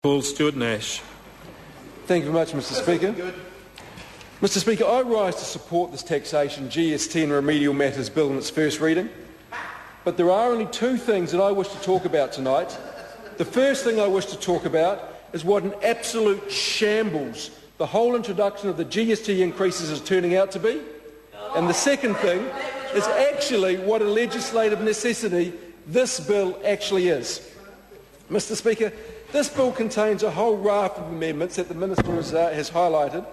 Paul Stewart Nash. Thank you very much, Mr Speaker. Mr Speaker, I rise to support this taxation, GST and remedial matters bill in its first reading. But there are only two things that I wish to talk about tonight. The first thing I wish to talk about is what an absolute shambles the whole introduction of the GST increases is turning out to be. And the second thing is actually what a legislative necessity this bill actually is. Mr Speaker, this bill contains a whole raft of amendments that the Minister has highlighted,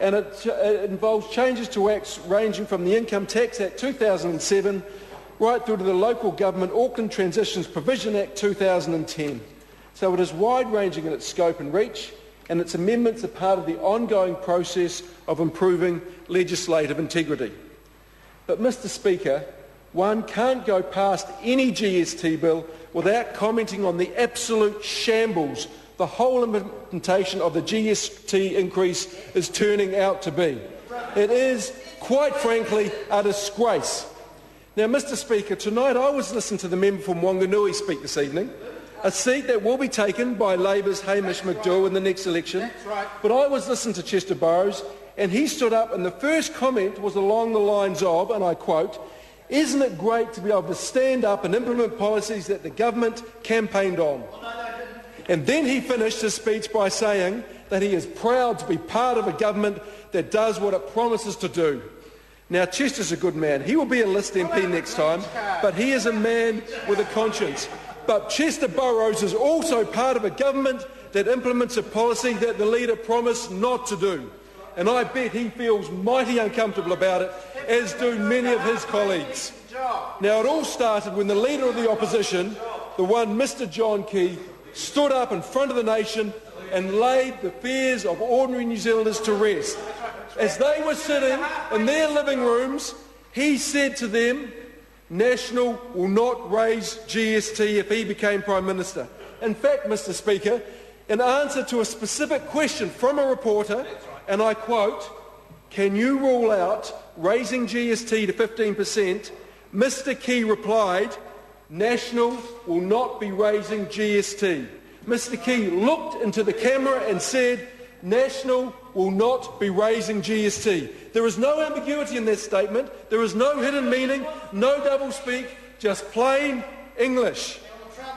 and it involves changes to acts ranging from the Income Tax Act 2007 right through to the Local Government Auckland Transitions Provision Act 2010. So it is wide-ranging in its scope and reach, and its amendments are part of the ongoing process of improving legislative integrity. But, Mr Speaker, one can't go past any GST bill without commenting on the absolute shambles the whole implementation of the GST increase is turning out to be. It is, quite frankly, a disgrace. Now, Mr Speaker, tonight I was listening to the member from Wanganui speak this evening, a seat that will be taken by Labour's Hamish McDowell in the next election. But I was listening to Chester Burrows, and he stood up, and the first comment was along the lines of, and I quote, "Isn't it great to be able to stand up and implement policies that the government campaigned on?" And then he finished his speech by saying that he is proud to be part of a government that does what it promises to do. Now, Chester's a good man. He will be a List MP next time, but he is a man with a conscience. But Chester Burrows is also part of a government that implements a policy that the leader promised not to do. And I bet he feels mighty uncomfortable about it, as do many of his colleagues. Now, it all started when the Leader of the Opposition, the one Mr John Key, stood up in front of the nation and laid the fears of ordinary New Zealanders to rest. As they were sitting in their living rooms, he said to them, National will not raise GST if he became Prime Minister. In fact, Mr Speaker, in answer to a specific question from a reporter, and I quote, "Can you rule out raising GST to 15%?" Mr Key replied, "National will not be raising GST." Mr Key looked into the camera and said, "National will not be raising GST." There is no ambiguity in that statement. There is no hidden meaning, no doublespeak, just plain English.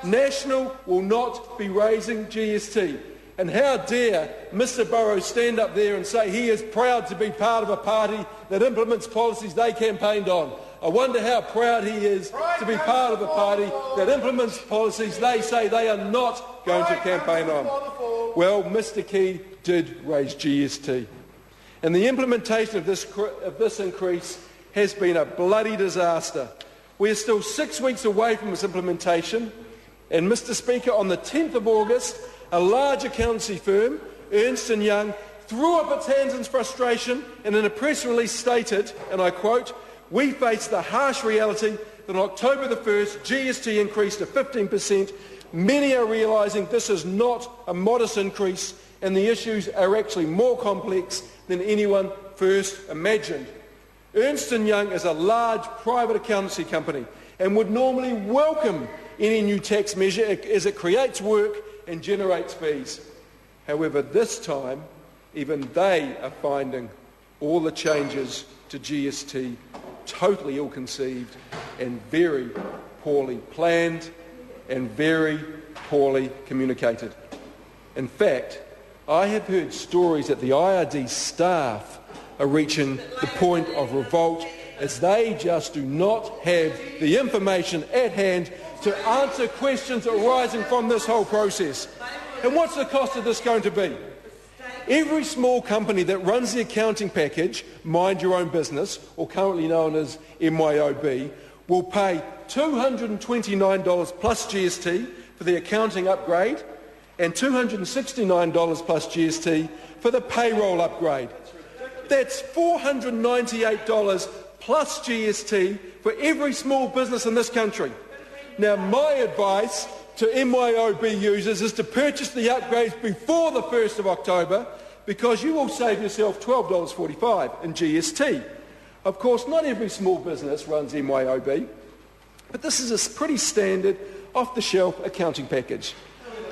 National will not be raising GST. And how dare Mr Burrows stand up there and say he is proud to be part of a party that implements policies they campaigned on. I wonder how proud he is to be part of a party that implements policies they say they are not going to campaign on. Well, Mr Key did raise GST. And the implementation of this increase has been a bloody disaster. We are still 6 weeks away from its implementation. And, Mr Speaker, on the 10th of August, a large accountancy firm, Ernst & Young, threw up its hands in frustration and in a press release stated, and I quote, "We face the harsh reality that on October the 1st, GST increased to 15%. Many are realising this is not a modest increase and the issues are actually more complex than anyone first imagined." Ernst & Young is a large private accountancy company and would normally welcome any new tax measure as it creates work and generates fees. However, this time, even they are finding all the changes to GST totally ill-conceived and very poorly planned and very poorly communicated. In fact, I have heard stories that the IRD staff are reaching the point of revolt as they just do not have the information at hand to answer questions arising from this whole process. And what's the cost of this going to be? Every small company that runs the accounting package, Mind Your Own Business, or currently known as MYOB, will pay $229 plus GST for the accounting upgrade and $269 plus GST for the payroll upgrade. That's $498 plus GST for every small business in this country. Now, my advice to MYOB users is to purchase the upgrades before the 1st of October because you will save yourself $12.45 in GST. Of course, not every small business runs MYOB, but this is a pretty standard, off-the-shelf accounting package.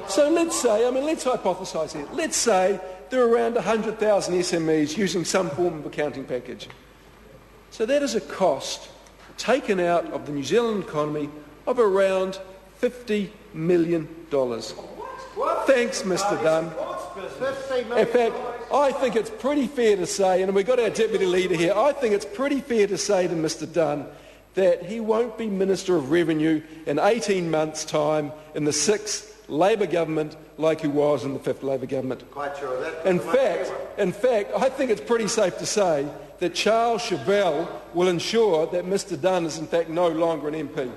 So let's hypothesise here. Let's say there are around 100,000 SMEs using some form of accounting package. So that is a cost taken out of the New Zealand economy of around $50 million. Thanks, Mr. Dunn. In fact, I think it's pretty fair to say, and we've got our Deputy Leader here, I think it's pretty fair to say to Mr. Dunn that he won't be Minister of Revenue in 18 months' time in the 6th Labor government like he was in the 5th Labor government. Quite sure of that. In fact, I think it's pretty safe to say that Charles Chauvel will ensure that Mr. Dunn is in fact no longer an MP.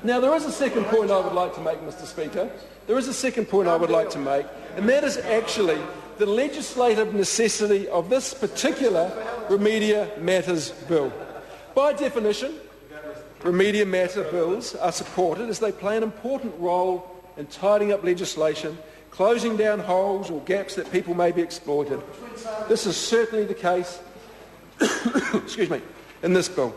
Now, there is a second point I would like to make, Mr. Speaker. There is a second point I would like to make, and that is actually the legislative necessity of this particular Remedial Matters bill. By definition, Remedial Matter bills are supported as they play an important role in tidying up legislation, closing down holes or gaps that people may be exploited. This is certainly the case excuse me, in this bill.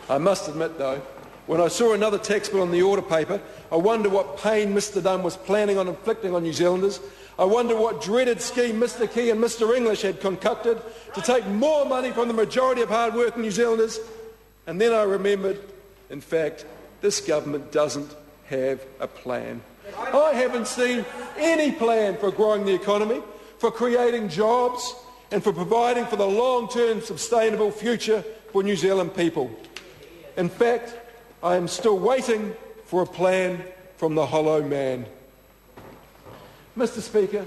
I must admit, though, when I saw another tax bill in the order paper, I wonder what pain Mr. Dunn was planning on inflicting on New Zealanders. I wonder what dreaded scheme Mr. Key and Mr. English had concocted to take more money from the majority of hard-working New Zealanders. And then I remembered, in fact, this government doesn't have a plan. I haven't seen any plan for growing the economy, for creating jobs, and for providing for the long-term sustainable future for New Zealand people. In fact, I am still waiting for a plan from the hollow man. Mr. Speaker,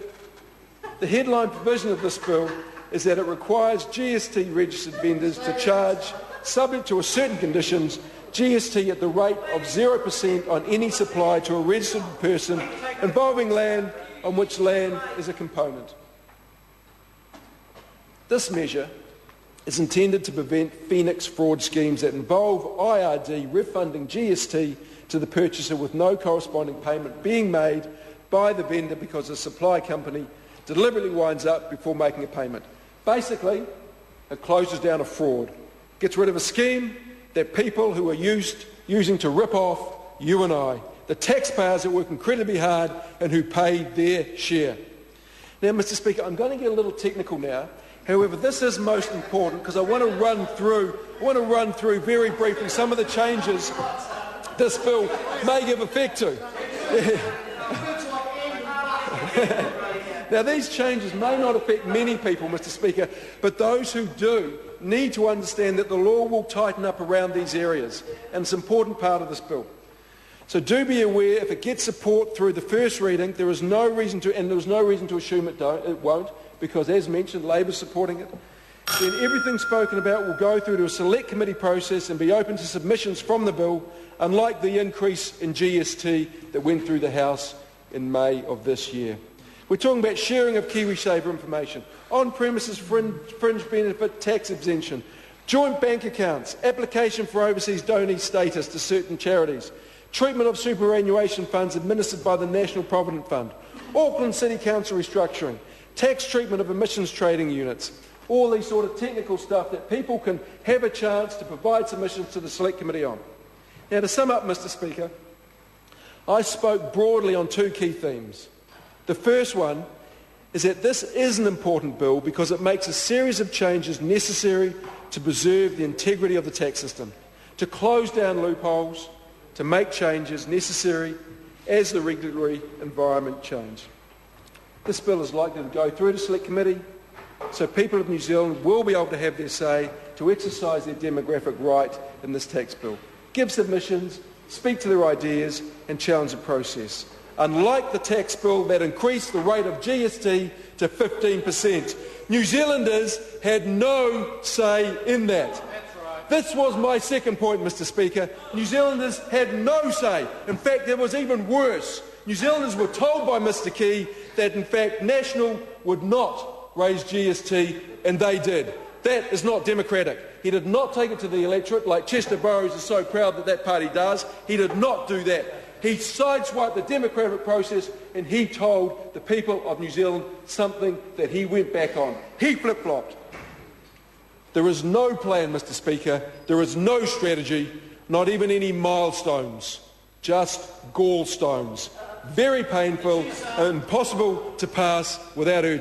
the headline provision of this bill is that it requires GST registered vendors to charge, subject to certain conditions, GST at the rate of 0% on any supply to a registered person involving land on which land is a component. This measure is intended to prevent Phoenix fraud schemes that involve IRD refunding GST to the purchaser with no corresponding payment being made by the vendor because the supply company deliberately winds up before making a payment. Basically, it closes down a fraud, gets rid of a scheme that people who are using to rip off you and I, the taxpayers that work incredibly hard and who pay their share. Now, Mr. Speaker, I'm going to get a little technical now. However, this is most important because I want to run through very briefly some of the changes this bill may give effect to. Now, these changes may not affect many people, Mr. Speaker, but those who do need to understand that the law will tighten up around these areas, and it's an important part of this bill. So do be aware, if it gets support through the first reading, there is no reason to assume it won't, because as mentioned, Labor's supporting it. Then everything spoken about will go through to a select committee process and be open to submissions from the bill, unlike the increase in GST that went through the House in May of this year. We're talking about sharing of KiwiSaver information, on-premises fringe benefit tax exemption, joint bank accounts, application for overseas donee status to certain charities, treatment of superannuation funds administered by the National Provident Fund, Auckland City Council restructuring, tax treatment of emissions trading units, all these sort of technical stuff that people can have a chance to provide submissions to the Select Committee on. Now, to sum up, Mr. Speaker, I spoke broadly on two key themes. The first one is that this is an important bill because it makes a series of changes necessary to preserve the integrity of the tax system, to close down loopholes, to make changes necessary as the regulatory environment changes. This bill is likely to go through the Select Committee, so people of New Zealand will be able to have their say to exercise their demographic right in this tax bill, give submissions, speak to their ideas and challenge the process. Unlike the tax bill that increased the rate of GST to 15%, New Zealanders had no say in that. This was my second point, Mr. Speaker. New Zealanders had no say. In fact, it was even worse. New Zealanders were told by Mr. Key that, in fact, National would not raise GST, and they did. That is not democratic. He did not take it to the electorate like Chester Burrows is so proud that that party does. He did not do that. He sideswiped the democratic process and he told the people of New Zealand something that he went back on. He flip-flopped. There is no plan, Mr. Speaker. There is no strategy, not even any milestones, just gallstones. very painful and impossible to pass without urgency.